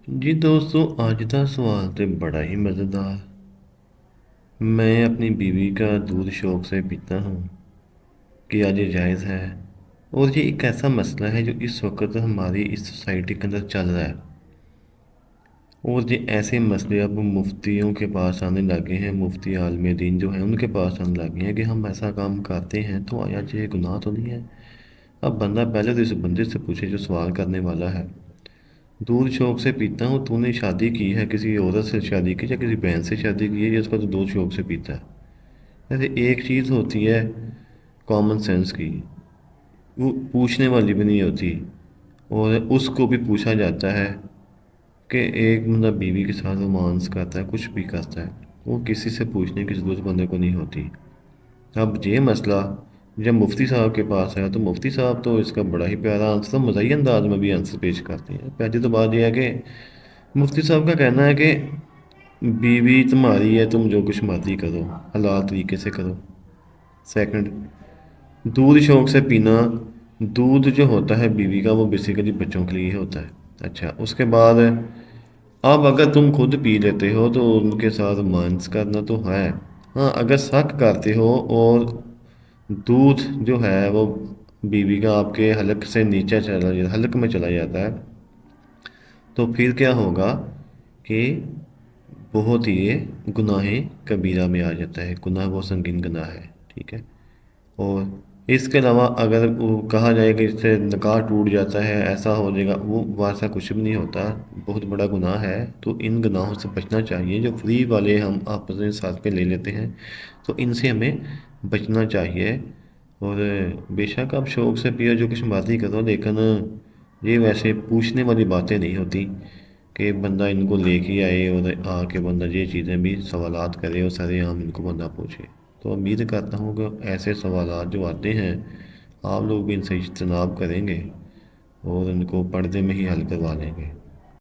ਜੀ ਦੋਸਤੋ, ਅੱਜ ਦਾ ਸਵਾਲ ਤੇ ਬੜਾ ਹੀ मज़ेदार। मैं अपनी बीवी का दूध शौक़ से पीता हूँ। क्या ये जायज़ है? और ये एक ऐसा मसला है जो इस वक्त हमारी इस सोसाइटी के अंदर चल रहा है। और ये ऐसे मसले अब मुफ्तियों के पास आने लगे हैं। मुफ्ती आलिम दीन जो हैं उनके पास आने लगे हैं कि हम ऐसा काम करते हैं तो आया ये गुनाह तो नहीं है। अब बंदा पहले तो इस बंदे से पूछे जो सवाल करने वाला है। दूध शौक़ से पीता हूँ, तूने शादी की है, किसी औरत से शादी की या किसी बहन से शादी की है, जिसका तो दूध शौक़ से पीता है। ऐसे एक चीज़ होती है कॉमन सेंस की, वो पूछने वाली भी नहीं होती। और उसको भी पूछा जाता है कि एक बंदा बीवी के साथ रोमांस करता है, कुछ भी करता है, वो किसी से पूछने की ज़रूरत बंदे को नहीं होती। अब ये मसला जब मुफ्ती साहब के पास आया तो मुफ्ती साहब तो इसका बड़ा ही प्यारा आंसर, मज़ाही अंदाज में भी आंसर पेश करते हैं। पहली तो बात यह है कि मुफ्ती साहब का कहना है कि बीवी तुम्हारी है, तुम जो कुछ मर्जी करो, हलाल तरीके से करो। सेकंड, दूध शौक़ से पीना, दूध जो होता है बीवी का वो बेसिकली बच्चों के लिए होता है। अच्छा, उसके बाद अब अगर तुम खुद पी लेते हो तो उनके साथ रोमांस करना तो है। हाँ, अगर शक करते हो और दूध जो है वो बीवी का आपके हलक से नीचे चला जाता, हलक में चला जाता है, तो फिर क्या होगा कि बहुत ही ये गुनाह कबीरा में आ जाता है। गुनाह बहुत संगीन गुनाह है, ठीक है। और इसके अलावा अगर वो कहा जाए कि इससे निकाह टूट जाता है, ऐसा हो जाएगा, वो वैसा कुछ भी नहीं होता। बहुत बड़ा गुनाह है, तो इन गुनाहों से बचना चाहिए। जो फ्री वाले हम आपस में साथ में ले लेते हैं, तो इनसे हमें बचना चाहिए। और बेशक आप शौक़ से पियो, जो कुछ मर्ज़ी करो, लेकिन ये वैसे पूछने वाली बातें नहीं होती कि बंदा इनको लेके आए और आके बंदा ये चीज़ें भी सवालात करे और सरेआम इनको बंदा पूछे। तो उम्मीद करता हूँ कि ऐसे सवालात जो आते हैं आप लोग भी इनसे इज्तनाब करेंगे और इनको पर्दे में ही हल करवा लेंगे।